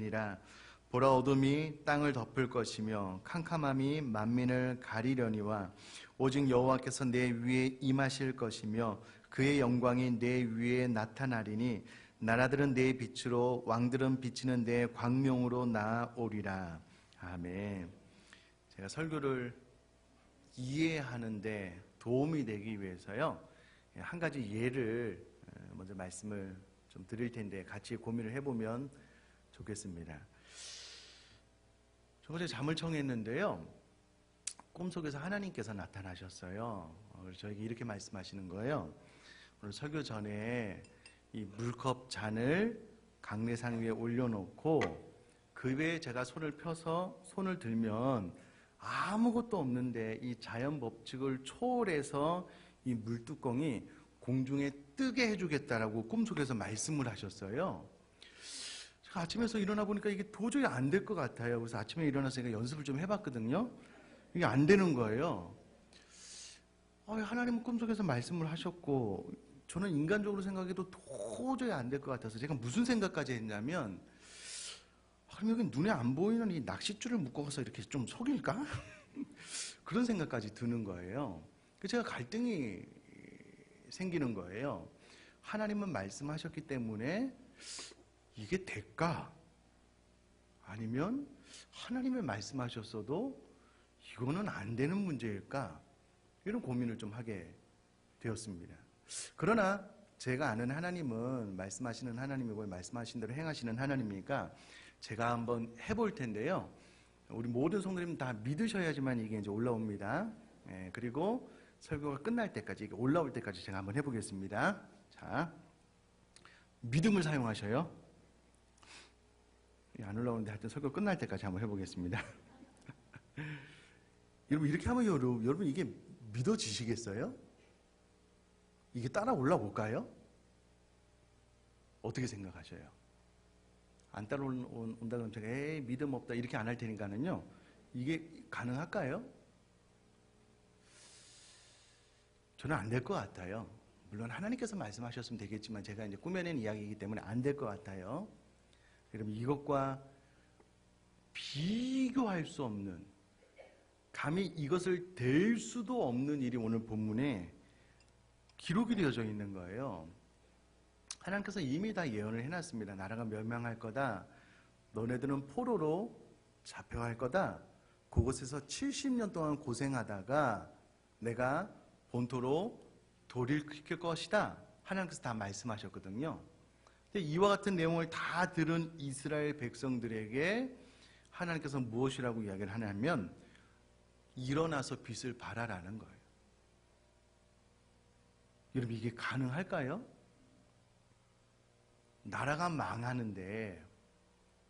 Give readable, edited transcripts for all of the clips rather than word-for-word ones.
것이니라. 보라, 어둠이 땅을 덮을 것이며 캄캄함이 만민을 가리려니와 오직 여호와께서 내 위에 임하실 것이며 그의 영광이 내 위에 나타나리니 나라들은 내 빛으로 왕들은 비치는 내 광명으로 나아오리라. 아멘. 제가 설교를 이해하는데 도움이 되기 위해서요, 한 가지 예를 먼저 말씀을 좀 드릴 텐데 같이 고민을 해보면 좋겠습니다. 저 어제 잠을 청했는데요, 꿈속에서 하나님께서 나타나셨어요. 그래서 저에게 이렇게 말씀하시는 거예요. 오늘 설교 전에 이 물컵 잔을 강례상 위에 올려놓고 그 위에 제가 손을 펴서 손을 들면 아무것도 없는데 이 자연 법칙을 초월해서 이 물뚜껑이 공중에 뜨게 해주겠다라고 꿈속에서 말씀을 하셨어요. 제가 아침에서 일어나 보니까 이게 도저히 안 될 것 같아요. 그래서 아침에 일어나서 제가 연습을 좀 해봤거든요. 이게 안 되는 거예요. 하나님은 꿈속에서 말씀을 하셨고 저는 인간적으로 생각해도 도저히 안 될 것 같아서 제가 무슨 생각까지 했냐면, 그럼 여기 눈에 안 보이는 이 낚싯줄을 묶어서 이렇게 좀 속일까? 그런 생각까지 드는 거예요. 제가 갈등이 생기는 거예요. 하나님은 말씀하셨기 때문에 이게 될까? 아니면 하나님이 말씀하셨어도 이거는 안 되는 문제일까? 이런 고민을 좀 하게 되었습니다. 그러나 제가 아는 하나님은 말씀하시는 하나님이고 말씀하신 대로 행하시는 하나님이니까 제가 한번 해볼 텐데요. 우리 모든 성도님 다 믿으셔야지만 이게 이제 올라옵니다. 그리고 설교가 끝날 때까지, 이게 올라올 때까지 제가 한번 해보겠습니다. 자, 믿음을 사용하셔요. 안 올라오는데 하여튼 설교 끝날 때까지 한번 해보겠습니다. 여러분, 이렇게 하면 여러분 이게 믿어지시겠어요? 이게 따라 올라올까요? 어떻게 생각하셔요? 안 따라온다 그러면 제가 믿음 없다 이렇게 안 할 테니까는요, 이게 가능할까요? 저는 안 될 것 같아요. 물론 하나님께서 말씀하셨으면 되겠지만 제가 이제 꾸며낸 이야기이기 때문에 안 될 것 같아요. 그럼 이것과 비교할 수 없는, 감히 이것을 될 수도 없는 일이 오늘 본문에 기록이 되어져 있는 거예요. 하나님께서 이미 다 예언을 해놨습니다. 나라가 멸망할 거다. 너네들은 포로로 잡혀갈 거다. 그곳에서 70년 동안 고생하다가 내가 본토로 돌이킬 것이다. 하나님께서 다 말씀하셨거든요. 근데 이와 같은 내용을 다 들은 이스라엘 백성들에게 하나님께서 무엇이라고 이야기를 하냐면 일어나서 빛을 발하라는 거예요. 여러분, 이게 가능할까요? 나라가 망하는데,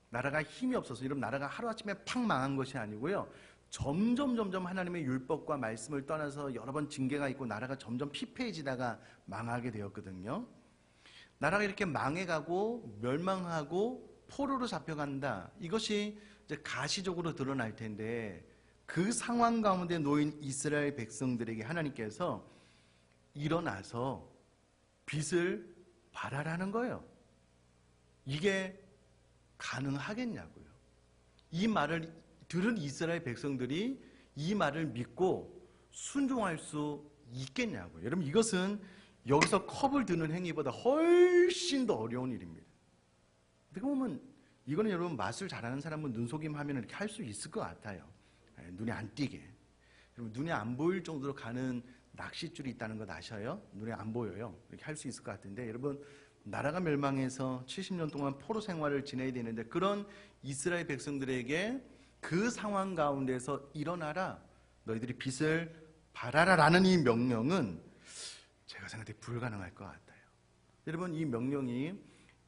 나라가 힘이 없어서, 여러분 나라가 하루아침에 팍 망한 것이 아니고요, 점점 하나님의 율법과 말씀을 떠나서 여러 번 징계가 있고 나라가 점점 피폐해지다가 망하게 되었거든요. 나라가 이렇게 망해가고 멸망하고 포로로 잡혀간다, 이것이 이제 가시적으로 드러날 텐데, 그 상황 가운데 놓인 이스라엘 백성들에게 하나님께서 일어나서 빛을 발하라는 거예요. 이게 가능하겠냐고요. 이 말을 들은 이스라엘 백성들이 이 말을 믿고 순종할 수 있겠냐고요. 여러분, 이것은 여기서 컵을 드는 행위보다 훨씬 더 어려운 일입니다. 어떻게 보면 이거는 여러분 맛을 잘하는 사람은 눈속임 하면 이렇게 할 수 있을 것 같아요. 눈에 안 띄게. 여러분, 눈에 안 보일 정도로 가는 낚싯줄이 있다는 거 아셔요? 눈에 안 보여요. 이렇게 할 수 있을 것 같은데, 여러분 나라가 멸망해서 70년 동안 포로 생활을 지내야 되는데 그런 이스라엘 백성들에게 그 상황 가운데서 일어나라, 너희들이 빛을 발하라 라는 이 명령은 제가 생각할 때 불가능할 것 같아요. 여러분, 이 명령이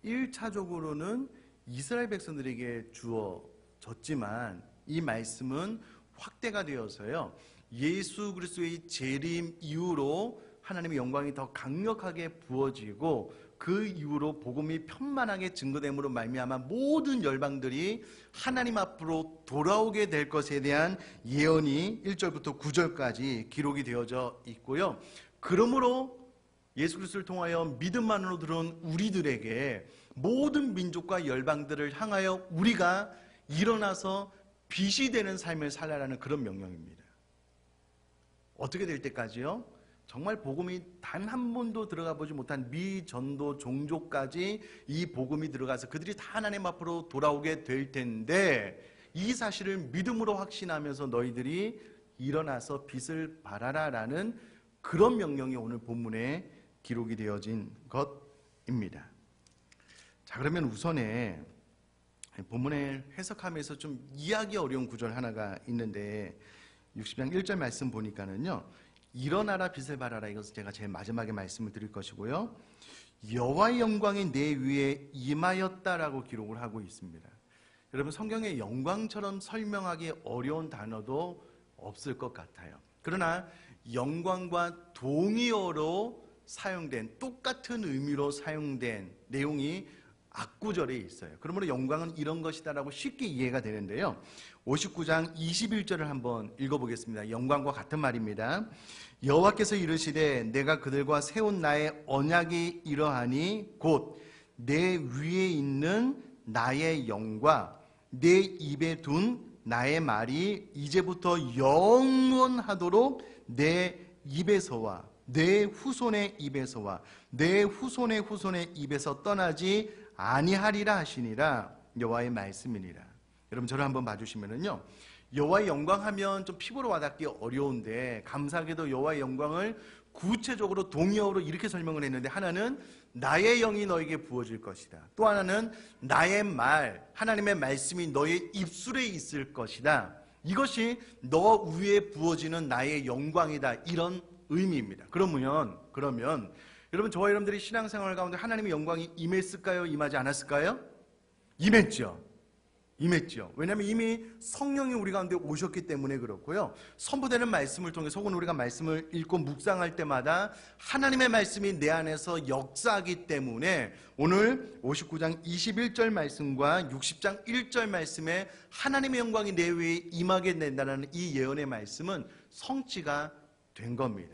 1차적으로는 이스라엘 백성들에게 주어졌지만 이 말씀은 확대가 되어서요, 예수 그리스도의 재림 이후로 하나님의 영광이 더 강력하게 부어지고 그 이후로 복음이 편만하게 증거됨으로 말미암아 모든 열방들이 하나님 앞으로 돌아오게 될 것에 대한 예언이 1절부터 9절까지 기록이 되어져 있고요. 그러므로 예수 그리스도를 통하여 믿음만으로 들어온 우리들에게 모든 민족과 열방들을 향하여 우리가 일어나서 빛이 되는 삶을 살아라는 그런 명령입니다. 어떻게 될 때까지요? 정말 복음이 단 한 번도 들어가 보지 못한 미전도 종족까지 이 복음이 들어가서 그들이 다 하나님 앞으로 돌아오게 될 텐데, 이 사실을 믿음으로 확신하면서 너희들이 일어나서 빛을 발하라 라는 그런 명령이 오늘 본문에 기록이 되어진 것입니다. 자, 그러면 우선에 본문을 해석하면서 좀 이해하기 어려운 구절 하나가 있는데 60장 1절 말씀 보니까는요, 일어나라 빛을 발하라, 이것은 제가 제일 마지막에 말씀을 드릴 것이고요, 여호와의 영광이 내 위에 임하였다라고 기록을 하고 있습니다. 여러분, 성경의 영광처럼 설명하기 어려운 단어도 없을 것 같아요. 그러나 영광과 동의어로 사용된, 똑같은 의미로 사용된 내용이 앞구절에 있어요. 그러므로 영광은 이런 것이다라고 쉽게 이해가 되는데요, 59장 21절을 한번 읽어보겠습니다. 영광과 같은 말입니다. 여호와께서 이르시되 내가 그들과 세운 나의 언약이 이러하니 곧 내 위에 있는 나의 영과 내 입에 둔 나의 말이 이제부터 영원하도록 내 입에서와 내 후손의 입에서와 내 후손의 후손의 입에서 떠나지 아니하리라 하시니라. 여호와의 말씀이니라. 여러분, 저를 한번 봐주시면은요, 여호와의 영광하면 좀 피부로 와닿기 어려운데, 감사하게도 여호와의 영광을 구체적으로 동의어로 이렇게 설명을 했는데, 하나는 나의 영이 너에게 부어질 것이다, 또 하나는 나의 말, 하나님의 말씀이 너의 입술에 있을 것이다, 이것이 너 위에 부어지는 나의 영광이다, 이런 의미입니다. 그러면 여러분, 저와 여러분들이 신앙생활 가운데 하나님의 영광이 임했을까요? 임하지 않았을까요? 임했죠. 왜냐하면 이미 성령이 우리 가운데 오셨기 때문에 그렇고요, 선포되는 말씀을 통해서 혹은 우리가 말씀을 읽고 묵상할 때마다 하나님의 말씀이 내 안에서 역사하기 때문에 오늘 59장 21절 말씀과 60장 1절 말씀에 하나님의 영광이 내 위에 임하게 된다는 이 예언의 말씀은 성취가 된 겁니다.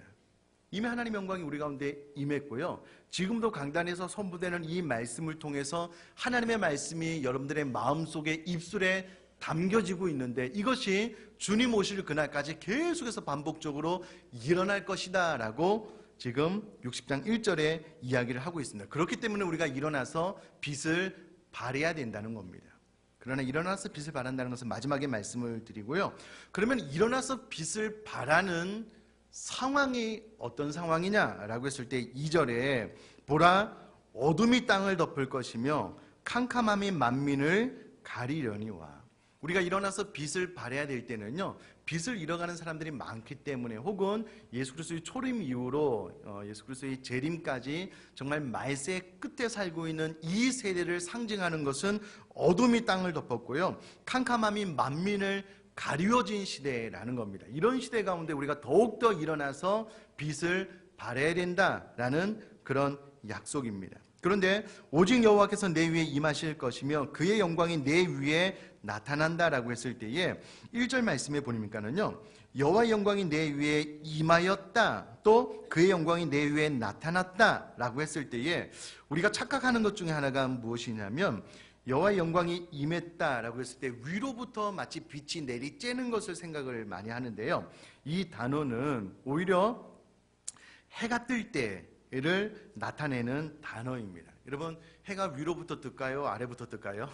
이미 하나님의 영광이 우리 가운데 임했고요, 지금도 강단에서 선포되는 이 말씀을 통해서 하나님의 말씀이 여러분들의 마음속에, 입술에 담겨지고 있는데, 이것이 주님 오실 그날까지 계속해서 반복적으로 일어날 것이다 라고 지금 60장 1절에 이야기를 하고 있습니다. 그렇기 때문에 우리가 일어나서 빛을 발해야 된다는 겁니다. 그러나 일어나서 빛을 발한다는 것은 마지막에 말씀을 드리고요, 그러면 일어나서 빛을 발하는 상황이 어떤 상황이냐라고 했을 때 2절에 보라 어둠이 땅을 덮을 것이며 캄캄함이 만민을 가리려니와. 우리가 일어나서 빛을 발해야 될 때는요, 빛을 잃어가는 사람들이 많기 때문에, 혹은 예수 그리스도의 초림 이후로 예수 그리스도의 재림까지 정말 말세 끝에 살고 있는 이 세대를 상징하는 것은 어둠이 땅을 덮었고요, 캄캄함이 만민을 가리워진 시대라는 겁니다. 이런 시대 가운데 우리가 더욱더 일어나서 빛을 발해야 된다라는 그런 약속입니다. 그런데 오직 여호와께서 내 위에 임하실 것이며 그의 영광이 내 위에 나타난다라고 했을 때에 1절 말씀에 보니까는요, 여호와의 영광이 내 위에 임하였다, 또 그의 영광이 내 위에 나타났다라고 했을 때에 우리가 착각하는 것 중에 하나가 무엇이냐면, 여호와의 영광이 임했다라고 했을 때 위로부터 마치 빛이 내리쬐는 것을 생각을 많이 하는데요, 이 단어는 오히려 해가 뜰 때를 나타내는 단어입니다. 여러분, 해가 위로부터 뜰까요? 아래부터 뜰까요?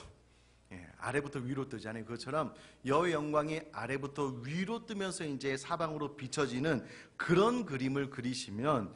아래부터 위로 뜨잖아요. 그것처럼 여호와의 영광이 아래부터 위로 뜨면서 이제 사방으로 비춰지는 그런 그림을 그리시면,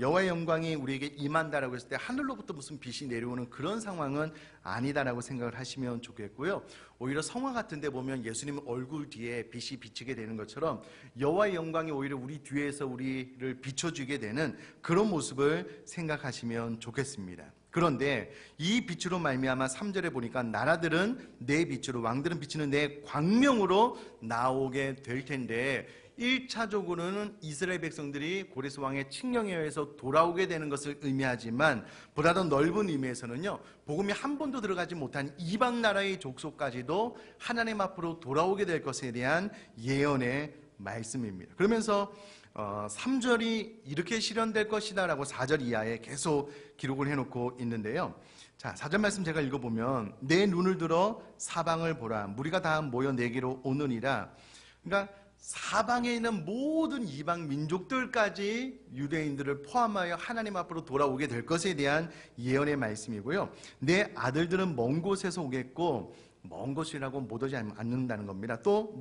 여호와의 영광이 우리에게 임한다라고 했을 때 하늘로부터 무슨 빛이 내려오는 그런 상황은 아니다라고 생각을 하시면 좋겠고요, 오히려 성화 같은 데 보면 예수님 얼굴 뒤에 빛이 비치게 되는 것처럼 여호와의 영광이 오히려 우리 뒤에서 우리를 비춰주게 되는 그런 모습을 생각하시면 좋겠습니다. 그런데 이 빛으로 말미암아 3절에 보니까 나라들은 내 빛으로, 왕들은 비치는 내 광명으로 나오게 될 텐데, 1차적으로는 이스라엘 백성들이 고레스 왕의 칙령에 의해서 돌아오게 되는 것을 의미하지만, 보다 더 넓은 의미에서는요, 복음이 한 번도 들어가지 못한 이방 나라의 족속까지도 하나님 앞으로 돌아오게 될 것에 대한 예언의 말씀입니다. 그러면서 3절이 이렇게 실현될 것이다 라고 4절 이하에 계속 기록을 해놓고 있는데요, 자, 4절 말씀 제가 읽어보면 내 눈을 들어 사방을 보라. 무리가 다 모여 내게로 오느니라. 그러니까 사방에 있는 모든 이방 민족들까지 유대인들을 포함하여 하나님 앞으로 돌아오게 될 것에 대한 예언의 말씀이고요. 내 아들들은 먼 곳에서 오겠고 먼 곳이라고 못 오지 않는다는 겁니다. 또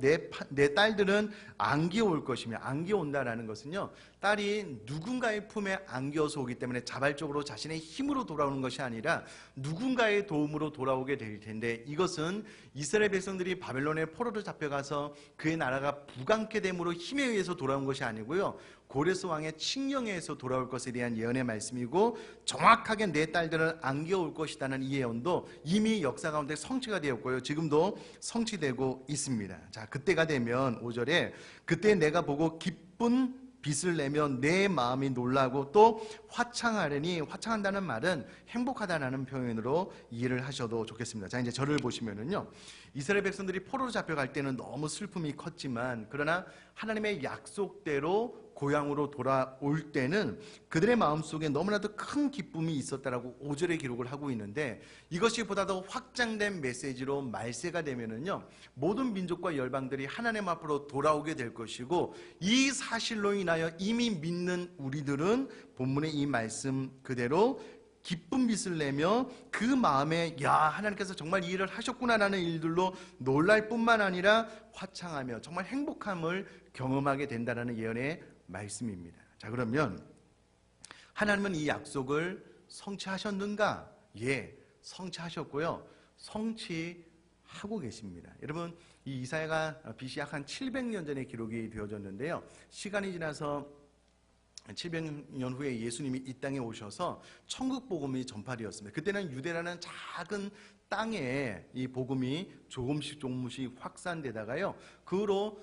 내 딸들은 안겨 올 것이며, 안겨 온다라는 것은요, 딸이 누군가의 품에 안겨서 오기 때문에 자발적으로 자신의 힘으로 돌아오는 것이 아니라 누군가의 도움으로 돌아오게 될 텐데, 이것은 이스라엘 백성들이 바벨론의 포로로 잡혀가서 그의 나라가 부강케 됨으로 힘에 의해서 돌아온 것이 아니고요, 고레스 왕의 칙령에 의해서 돌아올 것에 대한 예언의 말씀이고, 정확하게 내 딸들을 안겨올 것이라는 이 예언도 이미 역사 가운데 성취가 되었고요, 지금도 성취되고 있습니다. 자, 그때가 되면 5절에 그때 내가 보고 기쁜 빛을 내며 내 마음이 놀라고 또 화창하려니, 화창한다는 말은 행복하다는 표현으로 이해를 하셔도 좋겠습니다. 자, 이제 저를 보시면은요, 이스라엘 백성들이 포로로 잡혀갈 때는 너무 슬픔이 컸지만, 그러나 하나님의 약속대로 고향으로 돌아올 때는 그들의 마음속에 너무나도 큰 기쁨이 있었다라고 5절에 기록을 하고 있는데, 이것이 보다 더 확장된 메시지로 말세가 되면은요, 모든 민족과 열방들이 하나님 앞으로 돌아오게 될 것이고, 이 사실로 인하여 이미 믿는 우리들은 본문의 이 말씀 그대로 기쁜 빛을 내며 그 마음에 야, 하나님께서 정말 이 일을 하셨구나라는 일들로 놀랄 뿐만 아니라 화창하며 정말 행복함을 경험하게 된다는 예언의 말씀입니다. 자, 그러면 하나님은 이 약속을 성취하셨는가? 예, 성취하셨고요, 성취하고 계십니다. 여러분, 이 이사야가 BC 약 한 700년 전에 기록이 되어졌는데요, 시간이 지나서 700년 후에 예수님이 이 땅에 오셔서 천국 복음이 전파되었습니다. 그때는 유대라는 작은 땅에 이 복음이 조금씩 확산되다가요, 그 후로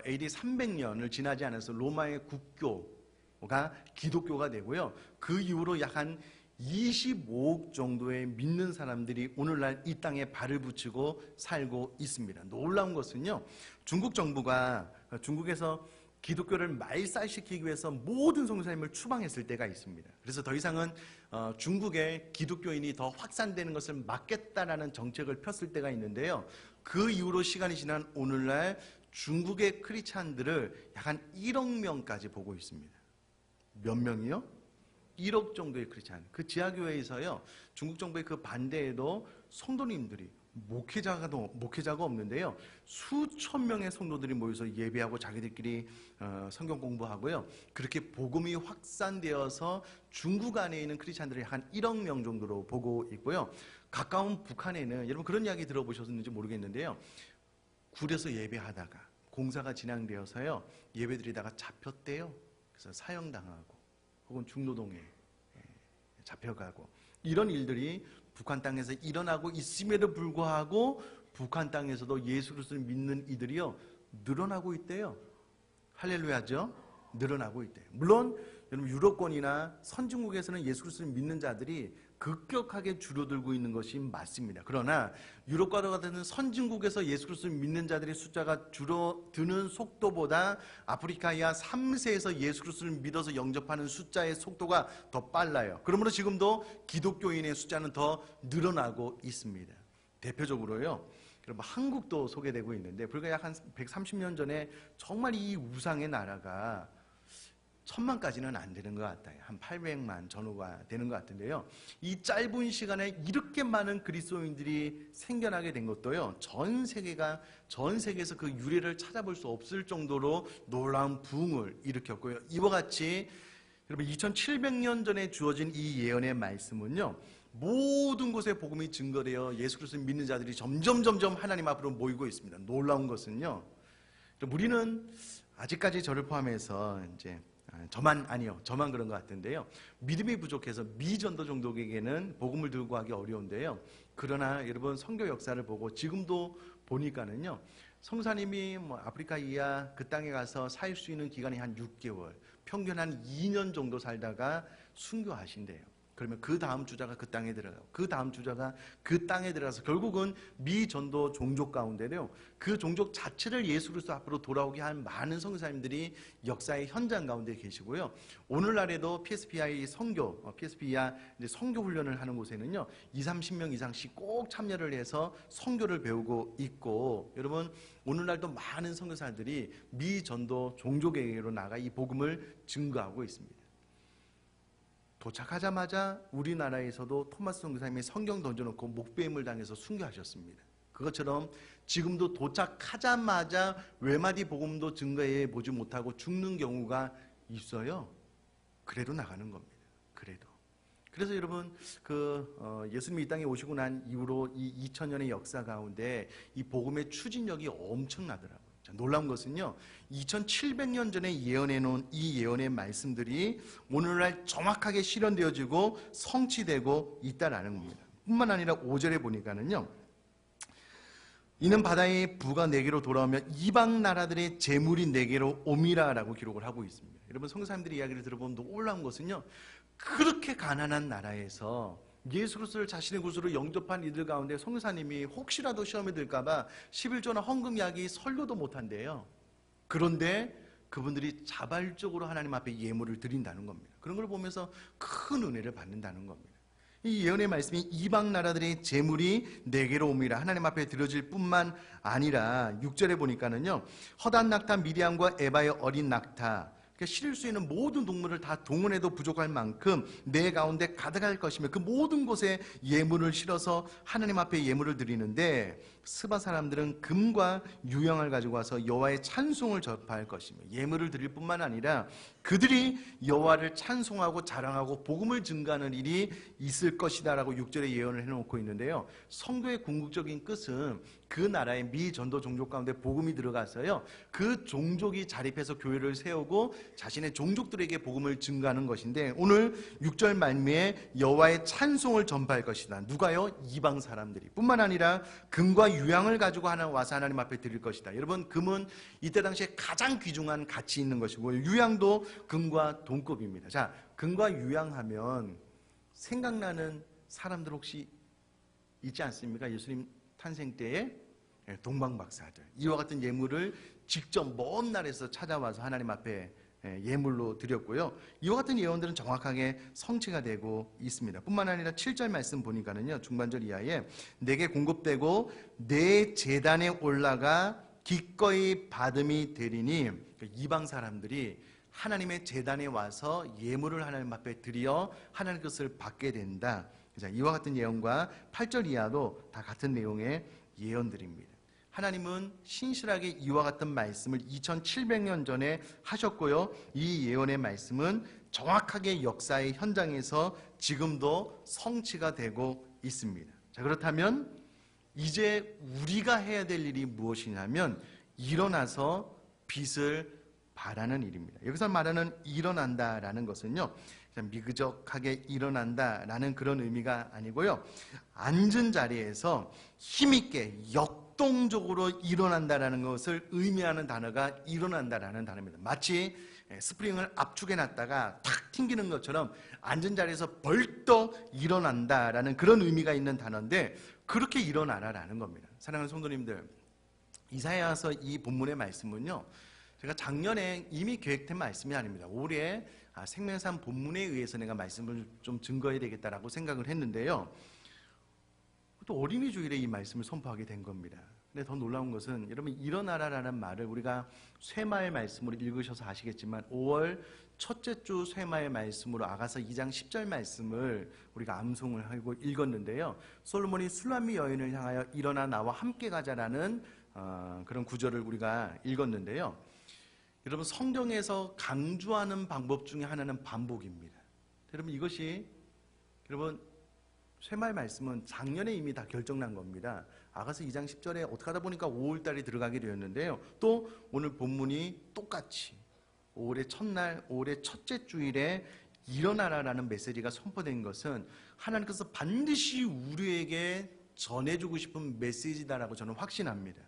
AD 300년을 지나지 않아서 로마의 국교가 기독교가 되고요, 그 이후로 약 한 25억 정도의 믿는 사람들이 오늘날 이 땅에 발을 붙이고 살고 있습니다. 놀라운 것은요, 중국 정부가 중국에서 기독교를 말살시키기 위해서 모든 선교사님을 추방했을 때가 있습니다. 그래서 더 이상은 중국의 기독교인이 더 확산되는 것을 막겠다라는 정책을 폈을 때가 있는데요, 그 이후로 시간이 지난 오늘날 중국의 크리스찬들을 약 한 1억 명까지 보고 있습니다. 몇 명이요? 1억 정도의 크리스찬. 그 지하교회에서요, 중국 정부의 그 반대에도 성도님들이, 목회자가 없는데요, 수천 명의 성도들이 모여서 예배하고 자기들끼리 성경 공부하고요, 그렇게 복음이 확산되어서 중국 안에 있는 크리스찬들이 한 1억 명 정도로 보고 있고요, 가까운 북한에는, 여러분 그런 이야기 들어보셨는지 모르겠는데요, 굴에서 예배하다가 공사가 진행되어서요, 예배드리다가 잡혔대요. 그래서 사형당하고 혹은 중노동에 잡혀가고, 이런 일들이 북한 땅에서 일어나고 있음에도 불구하고 북한 땅에서도 예수 그리스도를 믿는 이들이요, 늘어나고 있대요. 할렐루야죠? 늘어나고 있대요. 물론 여러분, 유럽권이나 선진국에서는 예수 그리스도를 믿는 자들이 급격하게 줄어들고 있는 것이 맞습니다. 그러나 유럽과 같은 선진국에서 예수 그리스도를 믿는 자들의 숫자가 줄어드는 속도보다 아프리카 이하 3세에서 예수 그리스도를 믿어서 영접하는 숫자의 속도가 더 빨라요. 그러므로 지금도 기독교인의 숫자는 더 늘어나고 있습니다. 대표적으로요, 여러분 한국도 소개되고 있는데, 불과 약 한 130년 전에 정말 이 우상의 나라가 1000만까지는 안 되는 것 같아요. 한 800만 전후가 되는 것 같은데요, 이 짧은 시간에 이렇게 많은 그리스도인들이 생겨나게 된 것도요, 전 세계에서 그 유래를 찾아볼 수 없을 정도로 놀라운 부흥을 일으켰고요, 이와 같이 여러분 2700년 전에 주어진 이 예언의 말씀은요, 모든 곳에 복음이 증거되어 예수 그리스도를 믿는 자들이 점점 하나님 앞으로 모이고 있습니다. 놀라운 것은요, 우리는 아직까지 저를 포함해서 이제 저만 그런 것 같은데요, 믿음이 부족해서 미전도 종족에게는 복음을 들고 가기 어려운데요, 그러나 여러분 선교 역사를 보고 지금도 보니까는요, 성사님이 아프리카 이하 그 땅에 가서 살 수 있는 기간이 한 6개월, 평균 한 2년 정도 살다가 순교하신대요. 그러면 그 다음 주자가 그 땅에 들어가고 그 다음 주자가 그 땅에 들어가서 결국은 미전도 종족 가운데요. 그 종족 자체를 예수 그리스도 앞으로 돌아오게 한 많은 선교사님들이 역사의 현장 가운데 계시고요. 오늘날에도 PSPI 선교, PSPI 선교 훈련을 하는 곳에는요. 20-30명 이상씩 꼭 참여를 해서 선교를 배우고 있고, 여러분 오늘날도 많은 선교사들이 미전도 종족에게로 나가 이 복음을 증거하고 있습니다. 도착하자마자 우리나라에서도 토마스 선교사님이 성경 던져놓고 목배임을 당해서 순교하셨습니다. 그것처럼 지금도 도착하자마자 외마디 복음도 증거해 보지 못하고 죽는 경우가 있어요. 그래도 나가는 겁니다. 그래서 여러분 예수님이 이 땅에 오시고 난 이후로 이 2000년의 역사 가운데 이 복음의 추진력이 엄청나더라고요. 자, 놀라운 것은요, 2700년 전에 예언해 놓은 이 예언의 말씀들이 오늘날 정확하게 실현되어지고 성취되고 있다라는 겁니다. 뿐만 아니라 5절에 보니까는요, 이는 바다의 부가 내게로 돌아오면 이방 나라들의 재물이 내게로 옴이라라고 기록을 하고 있습니다. 여러분 선교사님들의 이야기를 들어보면 놀라운 것은요, 그렇게 가난한 나라에서 예수 그리스도를 자신의 구주로 영접한 이들 가운데 선교사님이 혹시라도 시험에 들까봐 11조나 헌금 이야기 설교도 못한대요. 그런데 그분들이 자발적으로 하나님 앞에 예물을 드린다는 겁니다. 그런 걸 보면서 큰 은혜를 받는다는 겁니다. 이 예언의 말씀이 이방 나라들의 재물이 내게로 옵니다. 하나님 앞에 드려질 뿐만 아니라 6절에 보니까는요, 허단 낙타 미디안과 에바의 어린 낙타, 실을 수 있는 모든 동물을 다 동원해도 부족할 만큼 내 가운데 가득할 것이며 그 모든 곳에 예물을 실어서 하나님 앞에 예물을 드리는데, 스바 사람들은 금과 유향을 가지고 와서 여호와의 찬송을 전파할 것이며, 예물을 드릴 뿐만 아니라 그들이 여호와를 찬송하고 자랑하고 복음을 증가하는 일이 있을 것이다 라고 6절에 예언을 해놓고 있는데요, 성도의 궁극적인 끝은 그 나라의 미전도 종족 가운데 복음이 들어가서요, 그 종족이 자립해서 교회를 세우고 자신의 종족들에게 복음을 증가하는 것인데, 오늘 6절 말미에 여호와의 찬송을 전파할 것이다. 누가요? 이방 사람들이. 뿐만 아니라 금과 유향을 가지고 와서 하나님 앞에 드릴 것이다. 여러분, 금은 이때 당시에 가장 귀중한 가치 있는 것이고, 유향도 금과 동급입니다. 자, 금과 유향하면 생각나는 사람들 혹시 있지 않습니까? 예수님 탄생 때에 동방박사들, 이와 같은 예물을 직접 먼 날에서 찾아와서 하나님 앞에 예물로 드렸고요. 이와 같은 예언들은 정확하게 성취가 되고 있습니다. 뿐만 아니라 7절 말씀 보니까는요, 중반절 이하에 내게 공급되고 내 제단에 올라가 기꺼이 받음이 되리니, 이방 사람들이 하나님의 제단에 와서 예물을 하나님 앞에 드려 하나님 것을 받게 된다. 이와 같은 예언과 8절 이하도 다 같은 내용의 예언들입니다. 하나님은 신실하게 이와 같은 말씀을 2700년 전에 하셨고요, 이 예언의 말씀은 정확하게 역사의 현장에서 지금도 성취가 되고 있습니다. 자, 그렇다면 이제 우리가 해야 될 일이 무엇이냐면 일어나서 빛을 발하는 일입니다. 여기서 말하는 일어난다라는 것은요, 미그적하게 일어난다라는 그런 의미가 아니고요, 앉은 자리에서 힘있게 역동적으로 일어난다라는 것을 의미하는 단어가 일어난다라는 단어입니다. 마치 스프링을 압축해 놨다가 탁 튕기는 것처럼 앉은 자리에서 벌떡 일어난다라는 그런 의미가 있는 단어인데, 그렇게 일어나라라는 겁니다. 사랑하는 성도님들, 이사야서 이 본문의 말씀은요, 제가 작년에 이미 계획된 말씀이 아닙니다. 올해 생명산 본문에 의해서 내가 말씀을 좀 증거해야 되겠다라고 생각을 했는데요, 또 어린이 주일에 이 말씀을 선포하게 된 겁니다. 근데 더 놀라운 것은, 여러분 일어나라라는 말을 우리가 쇠마의 말씀으로 읽으셔서 아시겠지만 5월 첫째 주 쇠마의 말씀으로 아가서 2장 10절 말씀을 우리가 암송을 하고 읽었는데요, 솔로몬이 술람미 여인을 향하여 일어나 나와 함께 가자라는 그런 구절을 우리가 읽었는데요, 여러분 성경에서 강조하는 방법 중에 하나는 반복입니다. 여러분 이것이, 여러분 쇠마의 말씀은 작년에 이미 다 결정난 겁니다. 아가서 2장 10절에 어떻게 하다 보니까 5월달이 들어가게 되었는데요, 또 오늘 본문이 똑같이 5월의 첫날, 5월의 첫째 주일에 일어나라라는 메시지가 선포된 것은 하나님께서 반드시 우리에게 전해주고 싶은 메시지다라고 저는 확신합니다.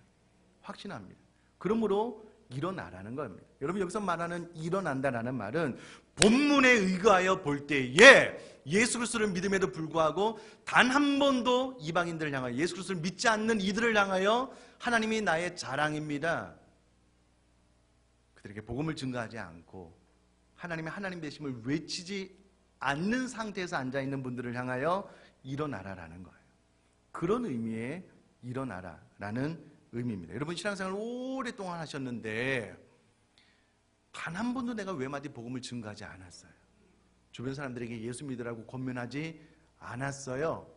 그러므로 일어나라는 겁니다. 여러분 여기서 말하는 일어난다라는 말은 본문에 의거하여 볼 때에 예수 그리스도를 믿음에도 불구하고 단 한 번도 이방인들을 향하여 예수 그리스도를 믿지 않는 이들을 향하여 하나님이 나의 자랑입니다. 그들에게 복음을 증거하지 않고 하나님의 하나님 되심을 외치지 않는 상태에서 앉아있는 분들을 향하여 일어나라라는 거예요. 그런 의미의 일어나라라는 의미입니다. 여러분 신앙생활 오랫동안 하셨는데 단 한 번도 내가 외마디 복음을 증거하지 않았어요. 주변 사람들에게 예수 믿으라고 권면하지 않았어요.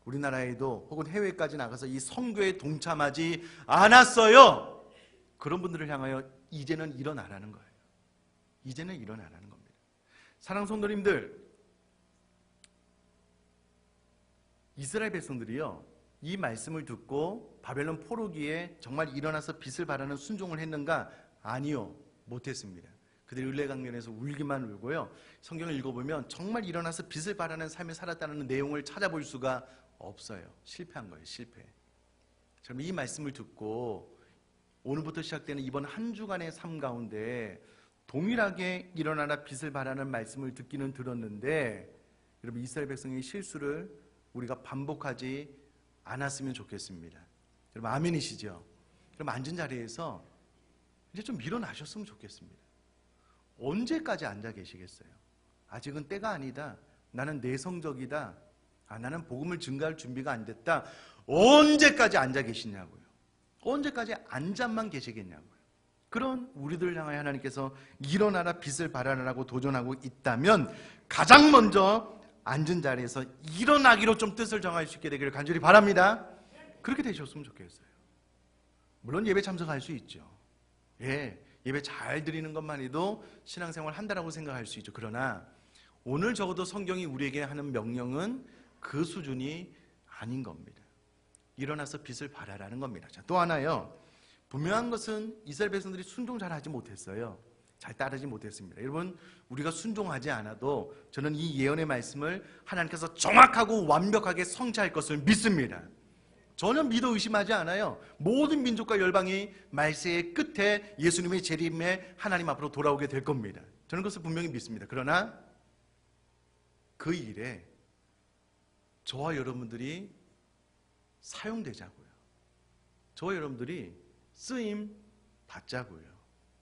우리나라에도 혹은 해외까지 나가서 이 선교에 동참하지 않았어요. 그런 분들을 향하여 이제는 일어나라는 거예요. 이제는 일어나라는 겁니다. 사랑하는 성도님들, 이스라엘 백성들이요 이 말씀을 듣고 바벨론 포로기에 정말 일어나서 빛을 발하는 순종을 했는가? 아니요, 못했습니다. 그들이 을레강변에서 울기만 울고요, 성경을 읽어보면 정말 일어나서 빛을 발하는 삶을 살았다는 내용을 찾아볼 수가 없어요. 실패한 거예요. 실패. 저는 이 말씀을 듣고 오늘부터 시작되는 이번 한 주간의 삶 가운데 동일하게 일어나라 빛을 발하는 말씀을 듣기는 들었는데, 여러분 이스라엘 백성의 실수를 우리가 반복하지 않았으면 좋겠습니다. 여러분 아멘이시죠? 그럼 앉은 자리에서 이제 좀 일어나셨으면 좋겠습니다. 언제까지 앉아 계시겠어요? 아직은 때가 아니다. 나는 내성적이다. 나는 복음을 증거할 준비가 안 됐다. 언제까지 앉아 계시냐고요. 언제까지 앉아만 계시겠냐고요. 그런 우리들 향하여 하나님께서 일어나라 빛을 발하라고 도전하고 있다면 가장 먼저 앉은 자리에서 일어나기로 좀 뜻을 정할 수 있게 되기를 간절히 바랍니다. 그렇게 되셨으면 좋겠어요. 물론 예배 참석할 수 있죠. 예배 잘 드리는 것만 해도 신앙생활 한다라고 생각할 수 있죠. 그러나 오늘 적어도 성경이 우리에게 하는 명령은 그 수준이 아닌 겁니다. 일어나서 빛을 발하라는 겁니다. 자, 또 하나요. 분명한 것은 이스라엘 백성들이 순종 잘 하지 못했어요. 잘 따르지 못했습니다. 여러분 우리가 순종하지 않아도 저는 이 예언의 말씀을 하나님께서 정확하고 완벽하게 성취할 것을 믿습니다. 전혀 믿어 의심하지 않아요. 모든 민족과 열방이 말세의 끝에 예수님의 재림에 하나님 앞으로 돌아오게 될 겁니다. 저는 그것을 분명히 믿습니다. 그러나 그 일에 저와 여러분들이 사용되자고요. 저와 여러분들이 쓰임 받자고요.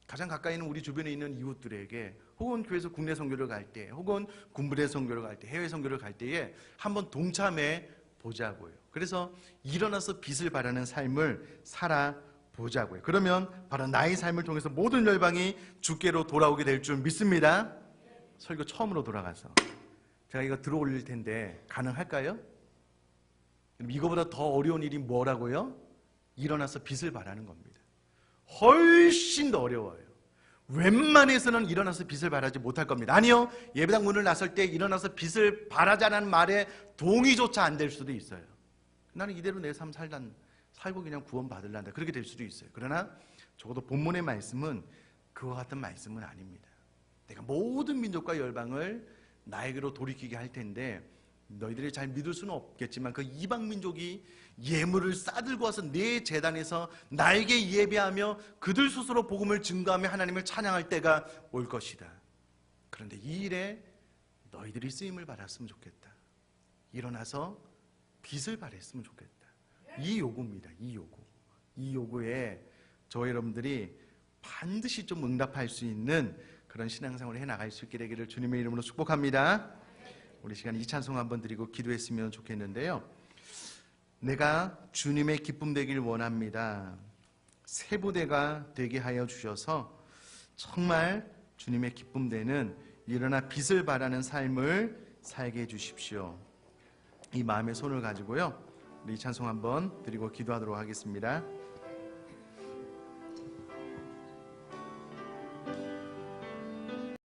가장 가까이 있는 우리 주변에 있는 이웃들에게 혹은 교회에서 국내 선교를 갈 때 혹은 군부대 선교를 갈 때 해외 선교를 갈 때에 한번 동참해 보자고요. 그래서 일어나서 빛을 발하는 삶을 살아보자고요. 그러면 바로 나의 삶을 통해서 모든 열방이 주께로 돌아오게 될 줄 믿습니다. 설교 처음으로 돌아가서 제가 이거 들어올릴 텐데 가능할까요? 이거보다 더 어려운 일이 뭐라고요? 일어나서 빛을 발하는 겁니다. 훨씬 더 어려워요. 웬만해서는 일어나서 빛을 발하지 못할 겁니다. 아니요, 예배당 문을 나설 때 일어나서 빛을 발하자는 말에 동의조차 안 될 수도 있어요. 나는 이대로 내 삶 살고 그냥 구원 받을란다, 그렇게 될 수도 있어요. 그러나 적어도 본문의 말씀은 그와 같은 말씀은 아닙니다. 내가 모든 민족과 열방을 나에게로 돌이키게 할 텐데 너희들이 잘 믿을 수는 없겠지만 그 이방 민족이 예물을 싸들고 와서 내 제단에서 나에게 예배하며 그들 스스로 복음을 증거하며 하나님을 찬양할 때가 올 것이다. 그런데 이 일에 너희들이 쓰임을 받았으면 좋겠다. 일어나서 빛을 발했으면 좋겠다. 이 요구입니다. 이 요구에 저와 여러분들이 반드시 좀 응답할 수 있는 그런 신앙생활을 해나갈 수 있게 되기를 주님의 이름으로 축복합니다. 우리 시간 이 찬송 한번 드리고 기도했으면 좋겠는데요. 내가 주님의 기쁨 되길 원합니다. 새 부대가 되게 하여 주셔서 정말 주님의 기쁨 되는 일어나 빛을 발하는 삶을 살게 해 주십시오. 이 마음의 손을 가지고요, 우리 이 찬송 한번 드리고 기도하도록 하겠습니다.